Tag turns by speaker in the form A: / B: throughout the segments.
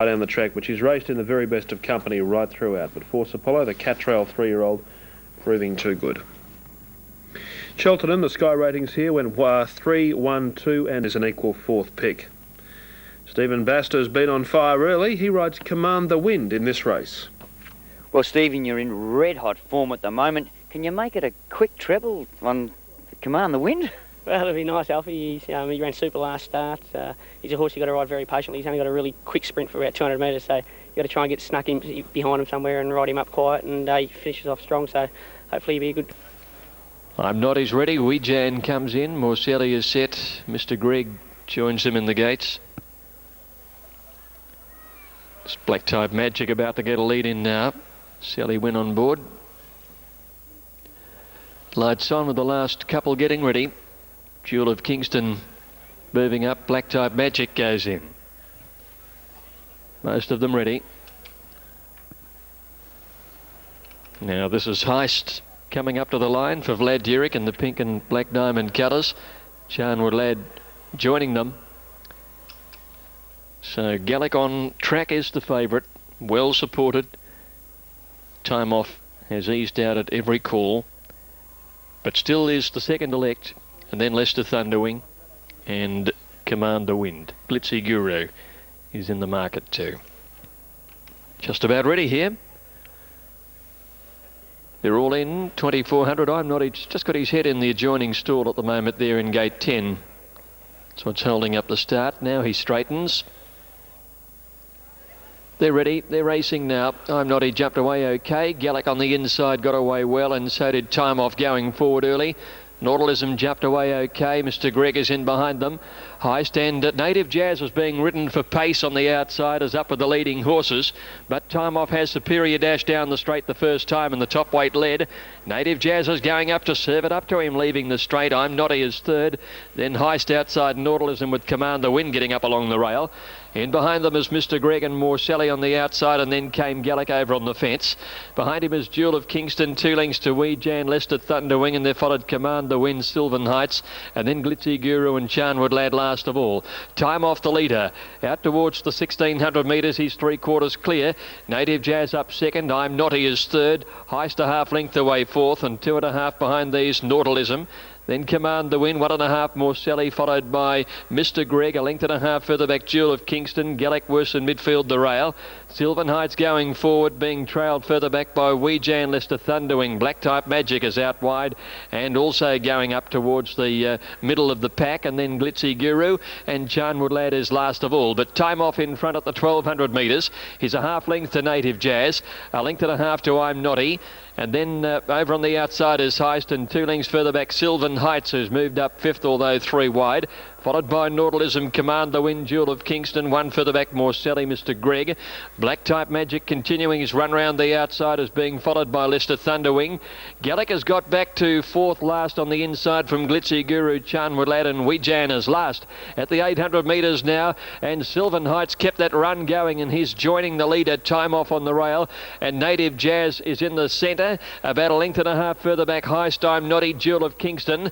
A: down the track, which is raced in the very best of company right throughout. But Force Apollo, the Catrail 3-year-old, proving too good. Cheltenham, the Sky ratings here went 3, 1, 2 and is an equal fourth pick. Stephen Baster's been on fire early. He rides Command the Wind in this race.
B: Well, Stephen, you're in red-hot form at the moment. Can you make it a quick treble on Command the Wind?
C: Well, it'll be nice, Alfie. He ran super last start. He's a horse you've got to ride very patiently. He's only got a really quick sprint for about 200 metres, so you've got to try and get snuck in behind him somewhere and ride him up quiet, and he finishes off strong, so hopefully he'll be a good...
D: I'm Not He's ready. Weejan comes in. Morselli is set. Mr. Greg joins him in the gates. It's Black Type Magic about to get a lead in now. Sally Wynn on board. Lights on with the last couple getting ready. Jewel of Kingston moving up. Black Type Magic goes in. Most of them ready. Now this is Heist coming up to the line for Vlad Durick in the pink and black diamond colours. Charnwood Lad joining them. So Gallic on track is the favourite. Well supported. Time Off has eased out at every call, but still is the second elect. And then Leicester Thunderwing and Command the Wind. Glitzy Guru is in the market too. Just about ready here. They're all in. 2400. I'm Not. He's just got his head in the adjoining stall at the moment there in gate 10. That's what's holding up the start. Now he straightens. They're ready. They're racing now. I'm Not. He jumped away okay. Gallic on the inside got away well, and so did Time Off going forward early. Nautilism jumped away okay. Mr. Greg is in behind them. Heist and Native Jazz was being ridden for pace on the outside, as up with the leading horses. But Time Off has superior dash down the straight the first time, and the top weight led. Native Jazz is going up to serve it up to him, leaving the straight. I'm Not is third. Then Heist outside Nautilism with Command the Wind getting up along the rail. In behind them is Mr. Greg and Morselli on the outside, and then came Gallic over on the fence. Behind him is Jewel of Kingston, 2 lengths to Weejan, Leicester Thunderwing, and there followed Command the Wind, Sylvan Heights, and then Glitzy Guru and Charnwood Lad last of all. Time Off the leader. Out towards the 1600 metres, he's 3/4 clear. Native Jazz up second. I'm Not is third. Heist a half length away fourth, and 2.5 behind these Nautilism. Then Command the Wind, 1.5 Morselli, followed by Mr. Greg, 1.5 lengths further back Jewel of Kingston, Gallic worse in midfield the rail. Sylvan Heights going forward, being trailed further back by Weejan, Leicester Thunderwing. Black Type Magic is out wide, and also going up towards the middle of the pack, and then Glitzy Guru, and Charnwood Lad is last of all. But Time Off in front at the 1200 metres. He's a half length to Native Jazz, 1.5 lengths to I'm Notty. And then over on the outside is Heist, and 2 lengths further back Sylvan Heights, who's moved up fifth, although 3 wide. Followed by Nautilism, Command the Wind, Jewel of Kingston, 1 further back Morselli, Mr. Greg. Black Type Magic continuing his run round the outside, is being followed by Leicester Thunderwing. Gallic has got back to 4th last on the inside from Glitzy Guru, Charnwood Lad, and Weejan is last at the 800 metres now. And Sylvan Heights kept that run going, and he's joining the leader. Time Off on the rail, and Native Jazz is in the centre. About 1.5 lengths further back Heist, I'm Notty, Jewel of Kingston.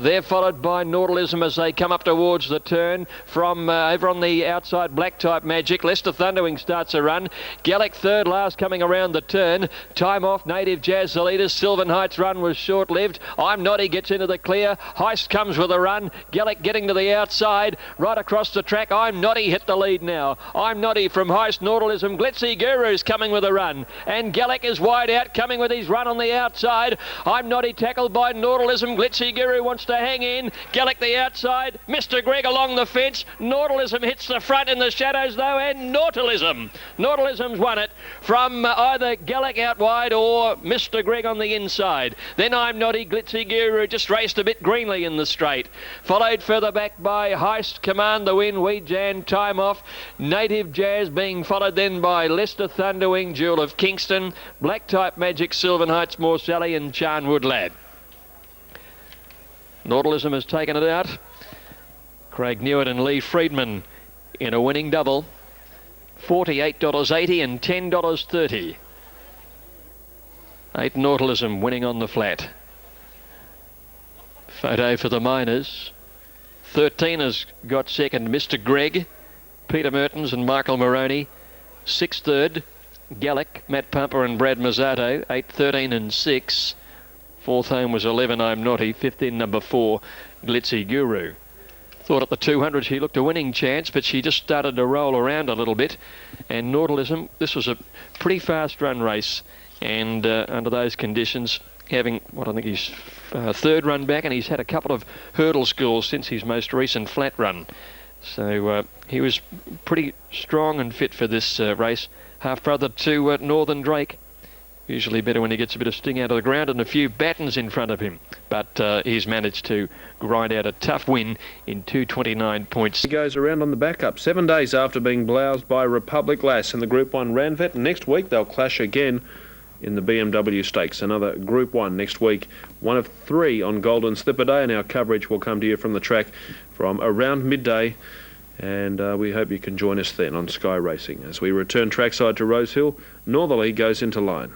D: They're followed by Nautilism as they come up towards the turn from over on the outside. Black Type Magic. Leicester Thunderwing starts a run. Gallic third last coming around the turn. Time Off, Native Jazz the leaders. Sylvan Heights run was short-lived. I'm Notty gets into the clear. Heist comes with a run. Gallic getting to the outside. Right across the track. I'm Notty hit the lead now. I'm Notty from Heist, Nautilism. Glitzy Guru's coming with a run. And Gallic is wide out, coming with his run on the outside. I'm Notty tackled by Nautilism. Glitzy Guru wants to hang in. Gallic the outside. Mr. Greg along the fence. Nautilism hits the front in the shadows though, and Nautilism's won it from either Gallic out wide or Mr. Greg on the inside. Then I'm Notty, Glitzy Guru just raced a bit greenly in the straight. Followed further back by Heist, Command the Wind, Weejan, Time Off. Native Jazz being followed then by Leicester Thunderwing, Jewel of Kingston, Black Type Magic, Sylvan Heights, Morselli, and Charnwood Lad. Nautilism has taken it out. Craig Newitt and Lee Friedman in a winning double. $48.80 and $10.30. 8 Nautilism winning on the flat. Photo for the Miners. 13 has got second, Mr. Greg, Peter Mertens and Michael Moroney. 6 third, Gallic, Matt Pumper and Brad Mazzato, 8, 13 and 6. Fourth home was 11, I'm Naughty. Fifth in, number 4, Glitzy Guru. Thought at the 200 she looked a winning chance, but she just started to roll around a little bit. And Nautilism, this was a pretty fast run race, and under those conditions, having what I think his third run back, and he's had a couple of hurdle scores since his most recent flat run. So he was pretty strong and fit for this race. Half brother to Northern Drake. Usually better when he gets a bit of sting out of the ground and a few battens in front of him. But he's managed to grind out a tough win in 2:29 points.
A: He goes around on the backup 7 days after being bloused by Republic Lass in the Group 1 Ranvet. Next week they'll clash again in the BMW Stakes. Another Group 1 next week. 1 of 3 on Golden Slipper Day, and our coverage will come to you from the track from around midday. And we hope you can join us then on Sky Racing. As we return trackside to Rosehill, Northerly goes into line.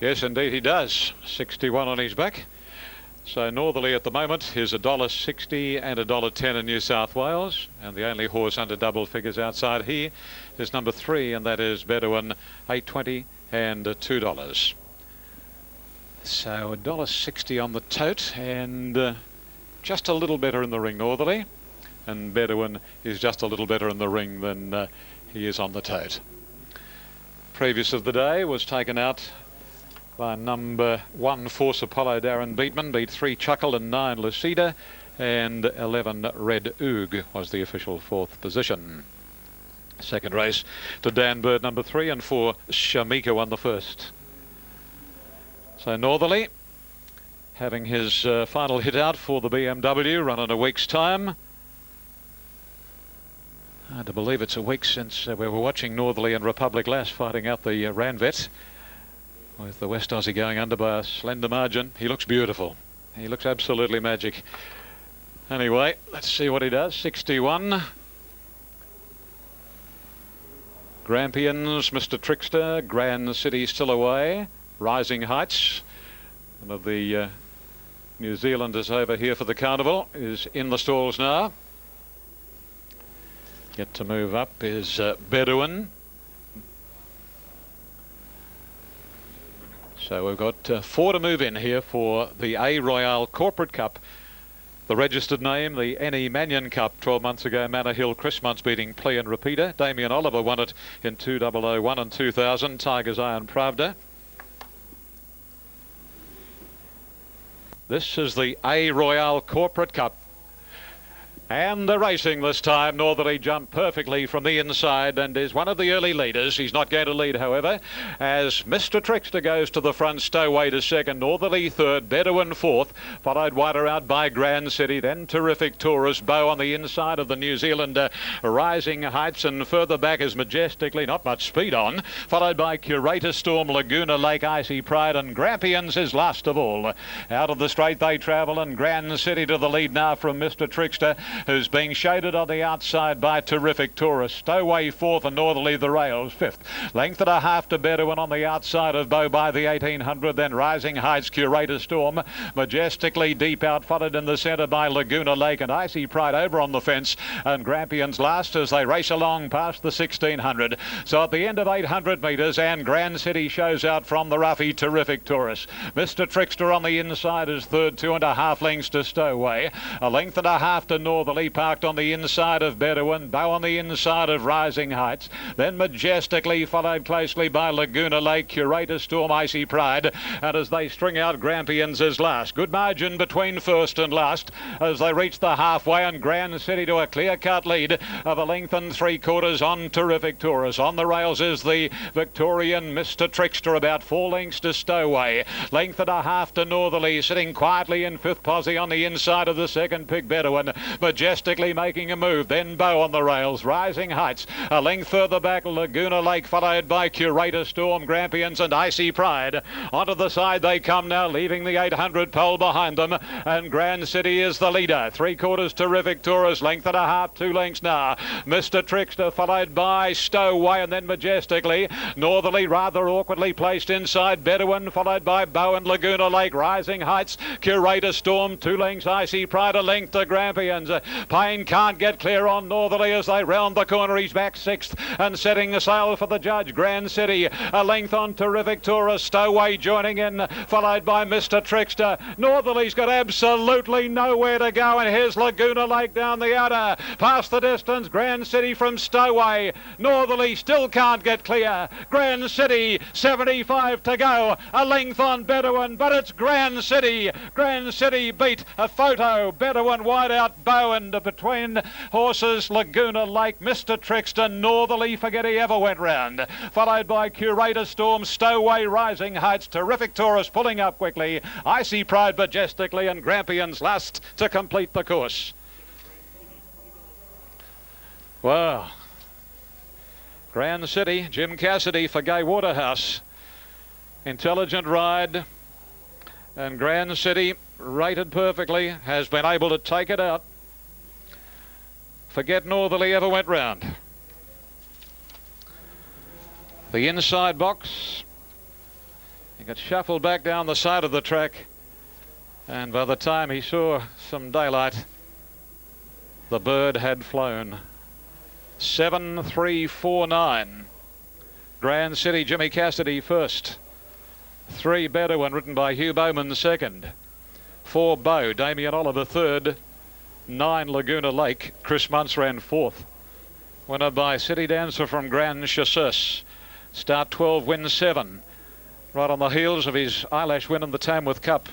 E: Yes, indeed he does. 61 on his back. So Northerly at the moment is $1.60 and $1.10 in New South Wales. And the only horse under double figures outside here is number 3, and that is Bedouin, $8.20 and $2. So $1.60 on the tote, and just a little better in the ring, Northerly. And Bedouin is just a little better in the ring than he is on the tote. Previous of the day was taken out by number 1 Force Apollo Darren Beatman, beat 3 Chuckle and 9 Lucida, and 11 Red Oog was the official 4th position. Second race to Dan Bird, number 3, and 4 Shamika won the first. So Northerly having his final hit out for the BMW, run in a week's time. Hard to believe it's a week since we were watching Northerly and Republic Lass fighting out the Ranvet, with the West Aussie going under by a slender margin. He looks beautiful. He looks absolutely magic. Anyway, let's see what he does. 61. Grampians, Mr. Trickster, Grand City still away. Rising Heights, one of the New Zealanders over here for the carnival, is in the stalls now. Yet to move up is Bedouin. So we've got 4 to move in here for the A Royale Corporate Cup. The registered name, the Annie Mannion Cup, 12 months ago, Manor Hill Christmas beating Plea and Repeater. Damien Oliver won it in 2001 and 2000, Tiger's Eye and Pravda. This is the A Royale Corporate Cup. And the racing this time. Northerly jumped perfectly from the inside and is one of the early leaders. He's not going to lead, however, as Mr. Trickster goes to the front, Stowaway to second, Northerly third, Bedouin fourth, followed wider out by Grand City, then Terrific Tourist, Bow on the inside of the New Zealander, Rising Heights, and further back is Majestically, not much speed on, followed by Curator Storm, Laguna Lake, Icy Pride, and Grampians is last of all. Out of the straight they travel, and Grand City to the lead now from Mr. Trickster, who's being shaded on the outside by Terrific Tourist. Stowaway fourth and Northerly the rails fifth. Length and a half to Bedouin on the outside of Bow by the 1800. Then Rising Heights, Curator Storm, Majestically deep out, followed in the centre by Laguna Lake and Icy Pride over on the fence. And Grampians last as they race along past the 1600. So at the end of 800 metres, and Grand City shows out from the roughie Terrific Tourist. Mr. Trickster on the inside is third, 2.5 lengths to Stowaway. A length and a half to Northerly, parked on the inside of Bedouin, Bow on the inside of Rising Heights, then Majestically followed closely by Laguna Lake, Curator Storm, Icy Pride, and as they string out, Grampians is last. Good margin between first and last as they reach the halfway, and Grand City to a clear-cut lead of a length and 3/4 on Terrific Tourist. On the rails is the Victorian Mr. Trickster, about 4 lengths to Stowaway. Length and a half to Northerly, sitting quietly in 5th posse on the inside of the second pick, Bedouin. Majestically making a move, then Bow on the rails. Rising Heights a length further back, Laguna Lake followed by Curator Storm, Grampians and Icy Pride. Onto the side they come now, leaving the 800 pole behind them, and Grand City is the leader. 3/4 Terrific Tourist, length and a half, 2 lengths now. Mr. Trickster followed by Stowaway and then Majestically. Northerly rather awkwardly placed inside Bedouin, followed by Bow and Laguna Lake. Rising Heights, Curator Storm, 2 lengths, Icy Pride a length to Grampians. Payne can't get clear on Northerly as they round the corner. He's back sixth and setting the sail for the judge. Grand City a length on Terrific Tourist. Stowaway joining in, followed by Mr. Trickster. Northerly's got absolutely nowhere to go, and here's Laguna Lake down the outer. Past the distance, Grand City from Stowaway. Northerly still can't get clear. Grand City, 75 to go. A length on Bedouin, but it's Grand City. Grand City beat a photo. Bedouin wide out bow, and between horses Laguna Lake, Mr. Trickster, Northerly, forget he ever went round. Followed by Curator Storm, Stowaway, Rising Heights, Terrific Tourist pulling up quickly. Icy Pride majestically, and Grampians last to complete the course. Wow. Grand City, Jim Cassidy for Gay Waterhouse. Intelligent ride. And Grand City, rated perfectly, has been able to take it out. Forget Northerly ever went round. The inside box. He got shuffled back down the side of the track. And by the time he saw some daylight, the bird had flown. 7-3-4-9. Grand City, Jimmy Cassidy first. 3 Bedouin, written by Hugh Bowman second. 4 Bow, Damien Oliver third. 9 Laguna Lake, Chris Muntz ran fourth. Winner by City Dancer from Grand Chassis. Start 12, win 7. Right on the heels of his eyelash win in the Tamworth Cup.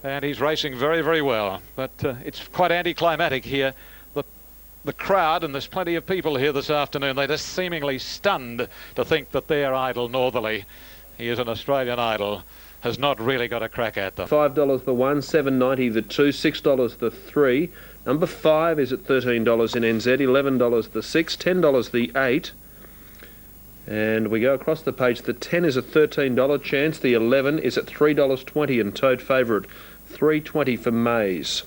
E: And he's racing very, very well. But it's quite anticlimactic here. The crowd, and there's plenty of people here this afternoon, they're just seemingly stunned to think that their idol, Northerly, he is an Australian idol, has not really got a crack at them.
A: $5 the 1, $7.90 the 2, $6 the 3. Number 5 is at $13 in NZ, $11 the 6, $10 the 8. And we go across the page. The 10 is a $13 chance. The 11 is at $3.20 and Toad favourite, $3.20 for Maze.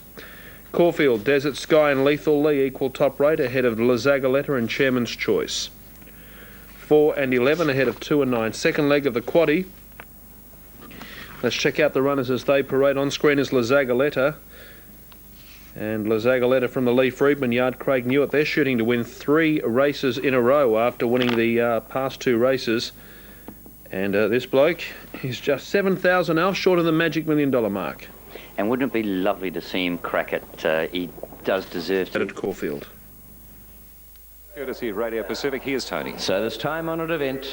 A: Caulfield, Desert Sky and Lethal Lee equal top rate ahead of La Zagaletta and Chairman's Choice. 4 and 11 ahead of 2 and 9. Second leg of the quaddie. Let's check out the runners as they parade. On screen is La Zagaletta. And La Zagaletta from the Lee Friedman yard, Craig Newitt. They're shooting to win 3 races in a row after winning the past 2 races. And this bloke is just 7,000 else short of the magic $1 million mark.
B: And wouldn't it be lovely to see him crack it? He does deserve to.
A: At Caulfield.
F: Courtesy of Radio Pacific, here's Tony.
G: So this time-honoured event,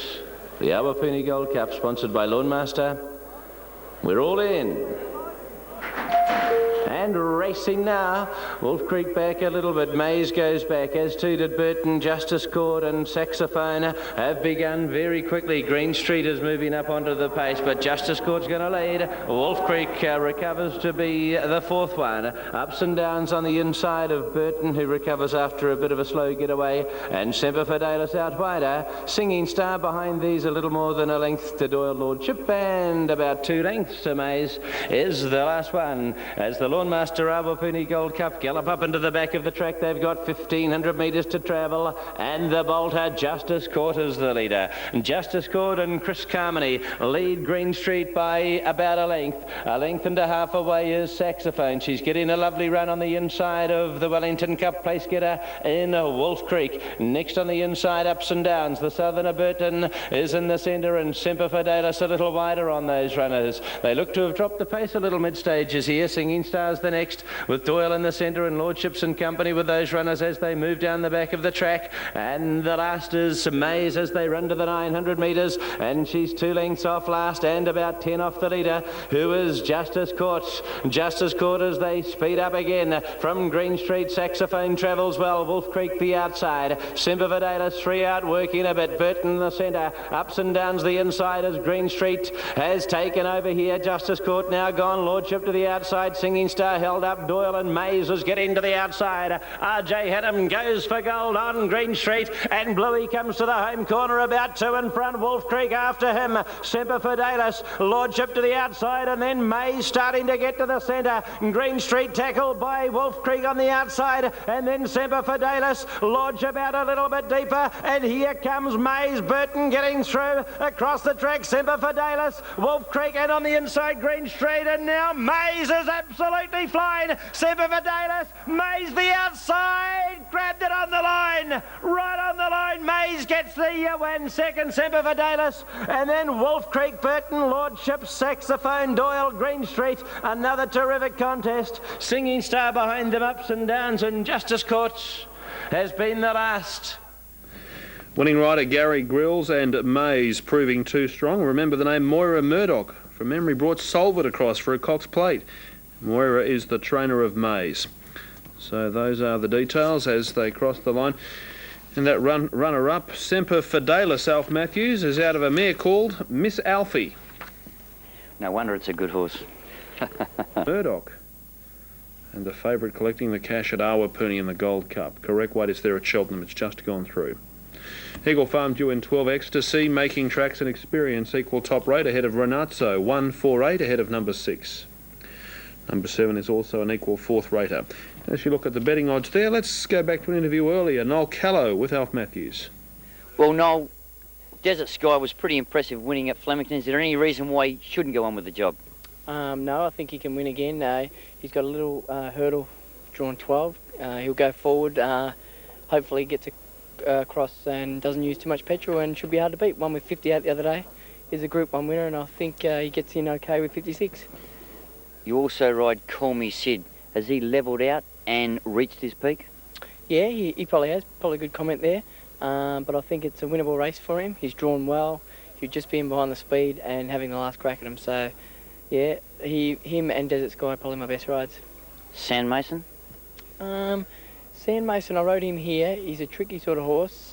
G: the Awapuni Gold Cup, sponsored by Lone Master. We're all in. And racing now. Wolf Creek back a little bit. Maze goes back, as too did Burton. Justice Cord and Saxophone have begun very quickly. Green Street is moving up onto the pace, but Justice Cord's going to lead. Wolf Creek recovers to be the 4th one. Ups and downs on the inside of Burton, who recovers after a bit of a slow getaway. And Semper Fidelis out wider. Singing Star behind these, a little more than a length to Doyle Lordship, and about 2 lengths to Maze is the last one. As the Lawn Master Awapuni Gold Cup gallop up into the back of the track. They've got 1,500 metres to travel, and the bolter Justice Court is the leader. Justice Court and Chris Carmody lead Green Street by about a length. A length and a half away is Saxophone. She's getting a lovely run on the inside of the Wellington Cup place getter in Wolf Creek. Next on the inside, Ups and Downs. The Southerner Burton is in the centre, and Semper Fidelis a little wider on those runners. They look to have dropped the pace a little mid-stages here. Singing Stars the next, with Doyle in the centre and Lordships and company with those runners as they move down the back of the track. And the last is Maze as they run to the 900 metres, and she's 2 lengths off last and about 10 off the leader, who is Justice Court. Justice Court as they speed up again from Green Street. Saxophone travels well. Wolf Creek the outside. Semper Fidelis 3 out, working a bit. Burton in the centre. Ups and Downs the inside as Green Street has taken over here. Justice Court now gone. Lordship to the outside. Singing Star held up. Doyle and Maze is getting to the outside. RJ Haddam goes for gold on Green Street, and Bluey comes to the home corner about 2 in front. Wolf Creek after him. Semper Fidelis, Lordship to the outside, and then Maze starting to get to the centre. Green Street tackled by Wolf Creek on the outside, and then Semper Fidelis, Lordship out a little bit deeper, and here comes Maze. Burton getting through across the track. Semper Fidelis, Wolf Creek, and on the inside Green Street, and now Maze is absolutely flying. Semper Fidelis, Mays the outside, grabbed it on the line, right on the line. Mays gets the win, second Semper Fidelis, and then Wolf Creek, Burton, Lordship, Saxophone, Doyle, Green Street. Another terrific contest. Singing Star behind them, ups and downs, and Justice Court has been the last.
A: Winning rider Gary Grills and Mays proving too strong. Remember the name Moira Murdoch. From memory brought Solvert across for a Cox Plate. Moira is the trainer of Mays. So those are the details as they cross the line. And that runner-up, Semper Fidelis, Alf Matthews, is out of a mare called Miss Alfie.
B: No wonder it's a good horse.
A: Murdoch. And the favourite collecting the cash at Awapuni in the Gold Cup. Correct weight is there at Cheltenham. It's just gone through. Eagle Farm due in 12 Ecstasy, making tracks and experience equal top rate ahead of Renazzo, 148 ahead of number 6. Number 7 is also an equal fourth rater. As you look at the betting odds there, let's go back to an interview earlier. Noel Callow with Alf Matthews.
B: Well, Noel, Desert Sky was pretty impressive winning at Flemington. Is there any reason why he shouldn't go on with the job?
C: No, I think he can win again. He's got a little hurdle drawn 12. He'll go forward. Hopefully gets across and doesn't use too much petrol and should be hard to beat. One with 58 the other day is a Group 1 winner, and I think he gets in okay with 56.
B: You also ride Call Me Sid. Has he levelled out and reached his peak?
C: Yeah, he probably has. Probably a good comment there. But I think it's a winnable race for him. He's drawn well. He'll just be in behind the speed and having the last crack at him. So, yeah, him and Desert Sky are probably my best rides.
B: Sand Mason?
C: Sand Mason, I rode him here. He's a tricky sort of horse.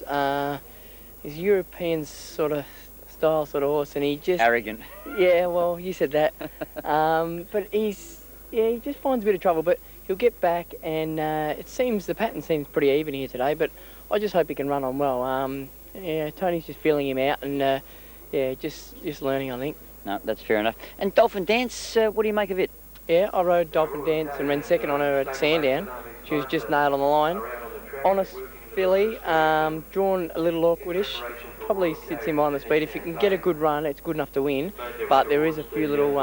C: He's a European sort of style sort of horse, and he just...
B: Arrogant.
C: Yeah, well, you said that. But he just finds a bit of trouble, but he'll get back, and the pattern seems pretty even here today, but I just hope he can run on well. Yeah, Tony's just feeling him out, and just learning, I think.
B: No, that's fair enough. And Dolphin Dance, what do you make of it?
C: Yeah, I rode Dolphin Dance and ran second on her at Sandown. She was just nailed on the line. Honest filly, drawn a little awkwardish. Probably sits him on the speed. If you can get a good run, it's good enough to win. But there is a few little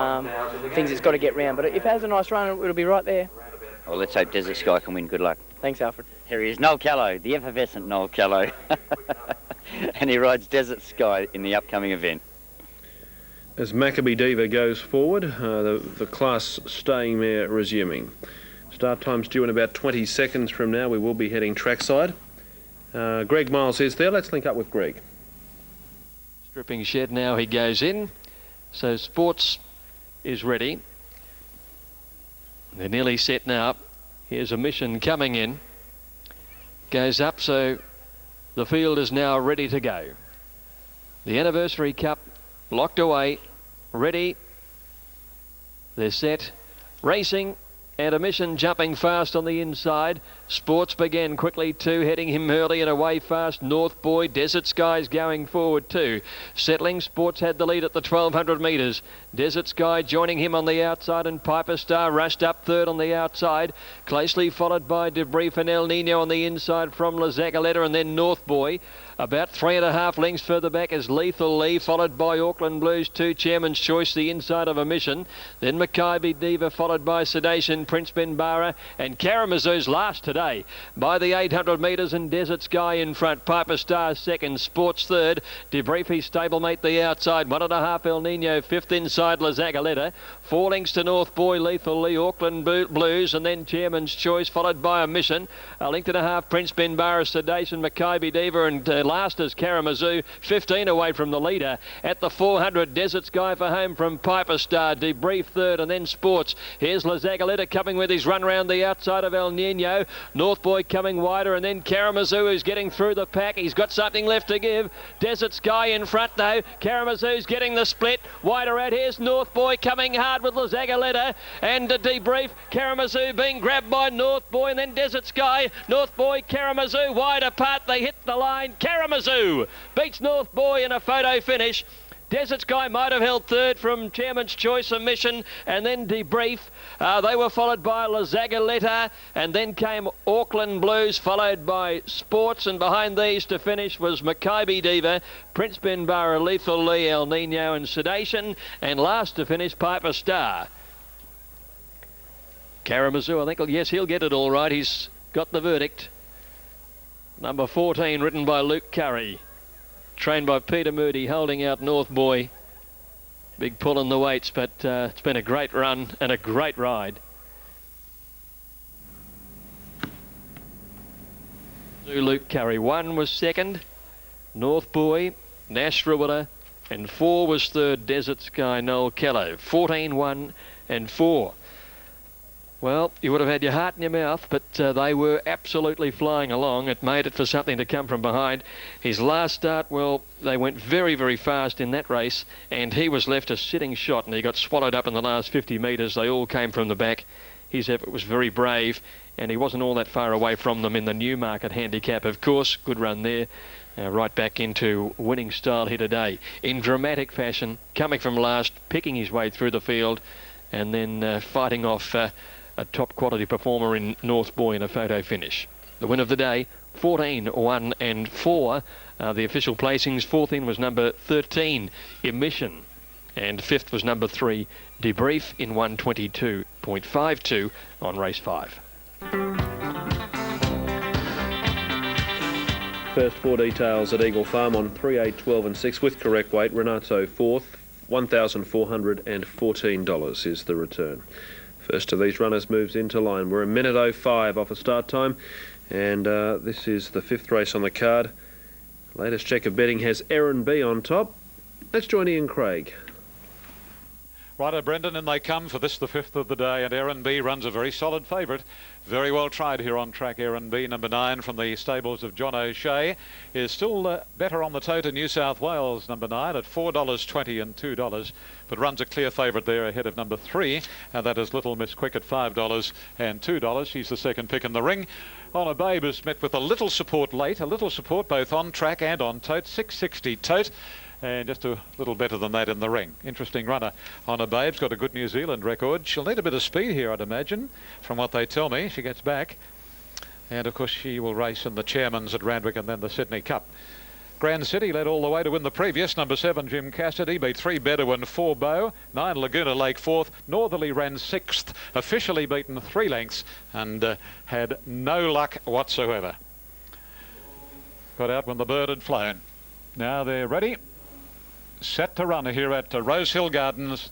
C: things it's got to get round. But if it has a nice run, it'll be right there.
B: Well, let's hope Desert Sky can win. Good luck.
C: Thanks, Alfred.
B: Here he is, Noel Callow, the effervescent Noel Callow. And he rides Desert Sky in the upcoming event.
A: As Maccabee Diva goes forward, the class staying mare resuming. Start time's due in about 20 seconds from now. We will be heading trackside. Greg Miles is there. Let's link up with Greg.
D: Stripping shed now, he goes in. So Sports is ready. They're nearly set now. Here's a Mission coming in. Goes up, so the field is now ready to go. The Anniversary Cup locked away, ready. They're set, racing, and a Mission jumping fast on the inside. Sports began quickly too, heading him early and away fast. North Boy, Desert Sky's going forward too. Settling, Sports had the lead at the 1200 metres. Desert Sky joining him on the outside, and Piper Star rushed up third on the outside. Closely followed by Debrief and El Nino on the inside from La Zagaleta, and then North Boy. About 3.5 lengths further back is Lethal Lee, followed by Auckland Blues 2, Chairman's Choice, the inside of a Mission. Then Mackay Diva, followed by Sedation, Prince Benbara, and Karamazoo's last today. By the 800 metres, and Desert Sky in front. Piper Star second, Sports third. Debriefy stablemate the outside. 1.5 El Nino, fifth inside La Zagaleta. 4 lengths to North Boy, Lethal Lee, Auckland Blues, and then Chairman's Choice, followed by a Mission. 1.5 lengths, Prince Benbara, Sedation, Mackay Diva, and last is Karamazoo, 15 away from the leader. At the 400, Desert Sky for home from Piper Star. Debrief third, and then Sports. Here's La Zagaleta coming with his run round the outside of El Nino. North Boy coming wider, and then Karamazoo who's getting through the pack. He's got something left to give. Desert Sky in front though. Karamazoo's getting the split. Wider out, here's North Boy coming hard with La Zagaleta, and a Debrief. Karamazoo being grabbed by North Boy, and then Desert Sky. North Boy, Karamazoo wide apart. They hit the line. Karamazoo beats North Boy in a photo finish. Desert Sky might have held third from Chairman's Choice, a Mission, and then Debrief. They were followed by La Zagaleta, and then came Auckland Blues, followed by Sports, and behind these to finish was Mackay Diva, Prince Benbara, Lethal Lee, El Nino, and Sedation, and last to finish Piper Star. Karamazoo, I think, yes, he'll get it all right. He's got the verdict. Number 14, ridden by Luke Curry. Trained by Peter Moody, holding out North Boy. Big pull in the weights, but it's been a great run and a great ride. Luke Curry. 1 was second, North Boy, Nash Ruiter, and 4 was third, Desert Sky, Noel Kello. 14, 1 and 4. Well, you would have had your heart in your mouth, but they were absolutely flying along. It made it for something to come from behind. His last start, well, they went very, very fast in that race, and he was left a sitting shot, and he got swallowed up in the last 50 metres. They all came from the back. His effort was very brave, and he wasn't all that far away from them in the Newmarket handicap, of course. Good run there. Right back into winning style here today. In dramatic fashion, coming from last, picking his way through the field, and then fighting off a top quality performer in North Boy in a photo finish. The win of the day, 14, 1 and 4. The official placings, 4th in was number 13, Emission. And 5th was number 3, Debrief in 122.52 on race 5.
A: First 4 details at Eagle Farm on 3, 8, 12 and 6 with correct weight. Renato 4th, $1,414 is the return. First of these runners moves into line. We're a minute 05 off a start time, and this is the 5th race on the card. Latest check of betting has Aaron B on top. Let's join Ian Craig.
E: Righto, Brendan, and they come for this, the 5th of the day, and Aaron B runs a very solid favourite. Very well tried here on track. Aaron B, number 9 from the stables of John O'Shea, is still better on the toe to New South Wales, number 9, at $4.20 and $2, but runs a clear favourite there ahead of number 3, and that is Little Miss Quick at $5 and $2. She's the second pick in the ring. Honor Babe is met with a little support late, a little support both on track and on tote, 660 tote. And just a little better than that in the ring. Interesting runner. Honor Babe's got a good New Zealand record. She'll need a bit of speed here, I'd imagine, from what they tell me. She gets back. And, of course, she will race in the Chairman's at Randwick and then the Sydney Cup. Grand City led all the way to win the previous. Number 7, Jim Cassidy, beat 3 Bedouin, 4 Bow. 9, Laguna Lake 4th. Northerly ran 6th. Officially beaten 3 lengths and had no luck whatsoever. Got out when the bird had flown. Now they're ready. Set to run here at Rosehill Gardens.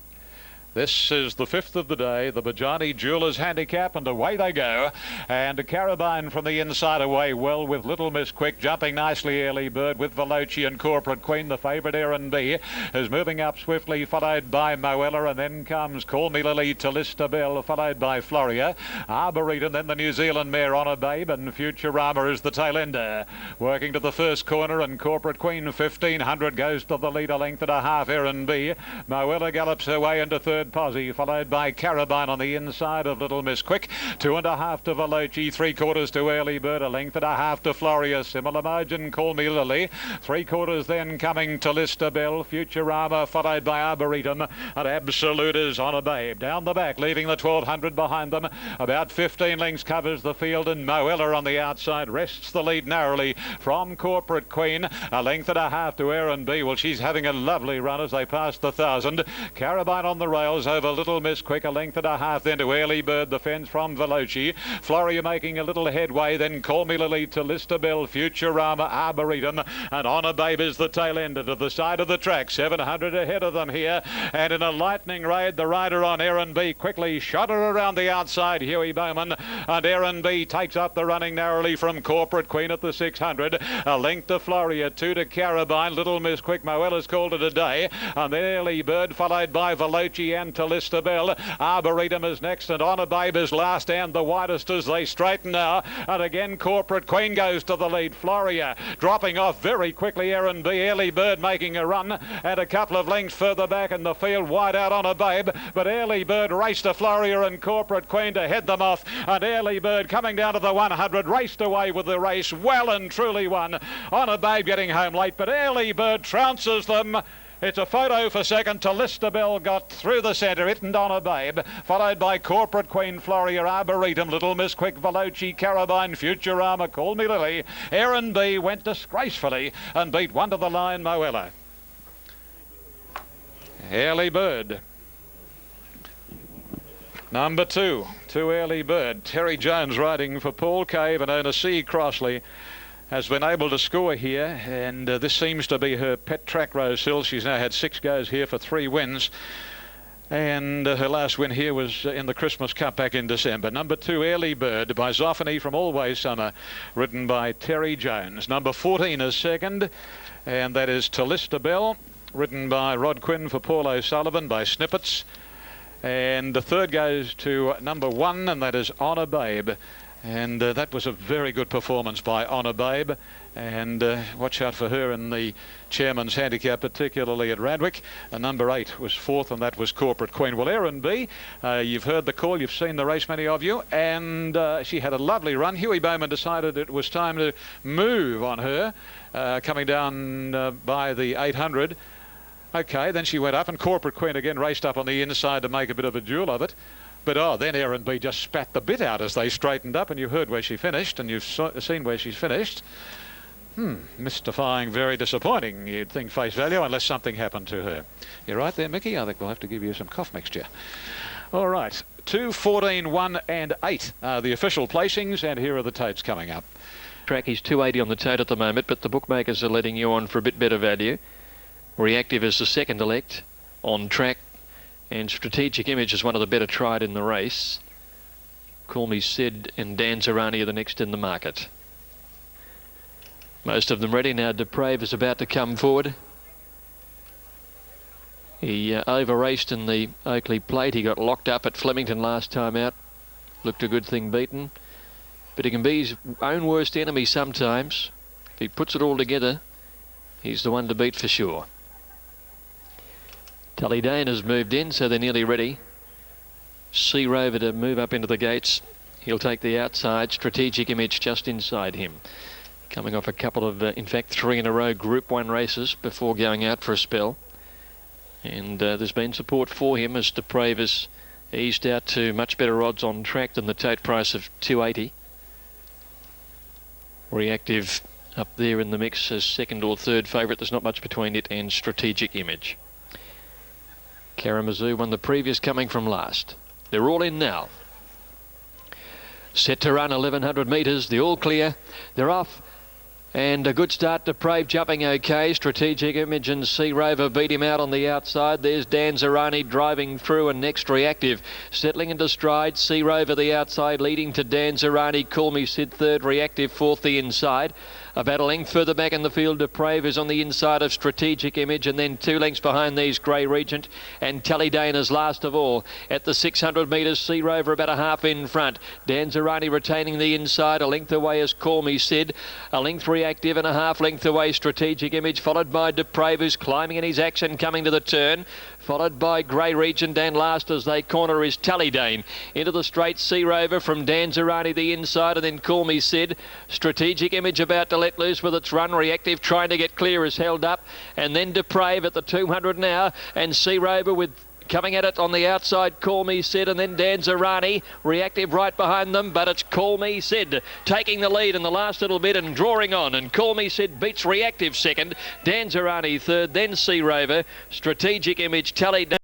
E: This is the 5th of the day, the Bajani Jewelers Handicap, and away they go. And Carabine from the inside away well with Little Miss Quick, jumping nicely Early Bird with Veloci and Corporate Queen. The favourite Aaron B is moving up swiftly, followed by Moella, and then comes Call Me Lily, Talista Bell, followed by Floria. Arboretum, then the New Zealand mare Honor Babe, and Futurama is the tail ender. Working to the first corner, and Corporate Queen 1500 goes to the lead, a length and a half Aaron B. Moella gallops her way into third posse, followed by Carabine on the inside of Little Miss Quick. 2.5 to Veloci, 3/4 to Early Bird, a length and a half to Floria. Similar margin, Call Me Lily. 3/4 then coming to Lister Bell. Futurama, followed by Arboretum, and Absolute is Honor Babe. Down the back, leaving the 1200 behind them. About 15 lengths covers the field, and Moella on the outside wrests the lead narrowly from Corporate Queen. A length and a half to Aaron B. Well, she's having a lovely run as they pass the 1000. Carabine on the rails over Little Miss Quick, a length and a half then to Early Bird, the fence from Veloci. Floria making a little headway, then Call Me Lily to Lister Bell, Futurama, Arboretum, and Honor Babe is the tail ender to the side of the track. 700 ahead of them here, and in a lightning raid, the rider on Aaron B quickly shot her around the outside, Huey Bowman, and Aaron B takes up the running narrowly from Corporate Queen at the 600. A length to Floria, 2 to Carabine, Little Miss Quick, Moella's called it a day, and then Early Bird, followed by Veloci and to Lister Bell. Arboretum is next, and Honor Babe is last and the widest as they straighten now. And again, Corporate Queen goes to the lead. Floria dropping off very quickly. Aaron B. Early Bird making a run, and a couple of lengths further back in the field, wide out Honor Babe. But Early Bird raced to Floria and Corporate Queen to head them off. And Early Bird coming down to the 100, raced away with the race, well and truly won. Honor Babe getting home late, but Early Bird trounces them. It's a photo for second. Talista Bell got through the centre, it and Honor Babe, followed by Corporate Queen, Floria, Arboretum, Little Miss Quick, Veloci, Carabine, Futurama, Call Me Lily. Aaron B went disgracefully and beat 1 to the line, Moella. Early Bird Number 2, Too Early Bird. Terry Jones riding for Paul Cave, and owner C. Crossley has been able to score here, and this seems to be her pet track, Rose Hill. She's now had 6 goes here for 3 wins. And her last win here was in the Christmas Cup back in December. Number 2, Early Bird by Zophany from Always Summer, ridden by Terry Jones. Number 14 is second, and that is Talista Bell, ridden by Rod Quinn for Paul O'Sullivan by Snippets. And the third goes to number 1, and that is Honor Babe. And that was a very good performance by Honor Babe. And watch out for her in the chairman's handicap, particularly at Radwick. Number 8 was 4th, and that was Corporate Queen. Well, Erin B, you've heard the call, you've seen the race, many of you, and she had a lovely run. Huey Bowman decided it was time to move on her, coming down by the 800. Okay, then she went up, and Corporate Queen again raced up on the inside to make a bit of a duel of it. But then Erin B just spat the bit out as they straightened up, and you heard where she finished, and you've seen where she's finished. Mystifying, very disappointing, you'd think, face value, unless something happened to her. You're right there, Mickey. I think we'll have to give you some cough mixture. All right, 2, 14, 1 and 8 are the official placings, and here are the totes coming up.
D: Track is 280 on the tote at the moment, but the bookmakers are letting you on for a bit better value. Reactive is the second elect on track, and Strategic Image is one of the better tried in the race. Call Me Sid and Dan Zerani are the next in the market. Most of them ready now. Deprave is about to come forward. He over-raced in the Oakley Plate. He got locked up at Flemington last time out. Looked a good thing beaten. But he can be his own worst enemy sometimes. If he puts it all together, he's the one to beat for sure. Tully Dane has moved in, so they're nearly ready. Sea Rover to move up into the gates. He'll take the outside. Strategic Image just inside him. Coming off a couple of, in fact, 3 in a row Group 1 races before going out for a spell. And there's been support for him as Deprave has eased out to much better odds on track than the tote price of 280. Reactive up there in the mix as second or third favourite. There's not much between it and Strategic Image. Karamazoo won the previous, coming from last. They're all in now. Set to run 1100 metres. The all clear. They're off. And a good start. Deprave jumping okay. Strategic Image and Sea Rover beat him out on the outside. There's Dan Zerani driving through, and next Reactive settling into stride. Sea Rover the outside, leading to Dan Zerani. Call Me Sid third. Reactive fourth the inside. About a length further back in the field, Deprave is on the inside of Strategic Image, and then 2 lengths behind these Grey Regent and Tully Dane is last of all. At the 600 metres, Sea Rover about a half in front. Dan Zerani retaining the inside. A length away is Call Me Sid. A length Reactive, and a half length away Strategic Image, followed by Deprave, who's climbing in his action, coming to the turn. Followed by Grey Regent, and last as they corner is Tully Dane. Into the straight, Sea Rover from Dan Zerani the inside, and then Call Me Sid. Strategic Image about to let loose with its run. Reactive trying to get clear is held up, and then Deprave at the 200 now, and Sea Rover with coming at it on the outside, Call Me Sid, and then Dan Zerani. Reactive right behind them, but it's Call Me Sid taking the lead in the last little bit and drawing on, and Call Me Sid beats Reactive second, Dan Zerani third, then Sea Rover, Strategic Image, Tully Dane.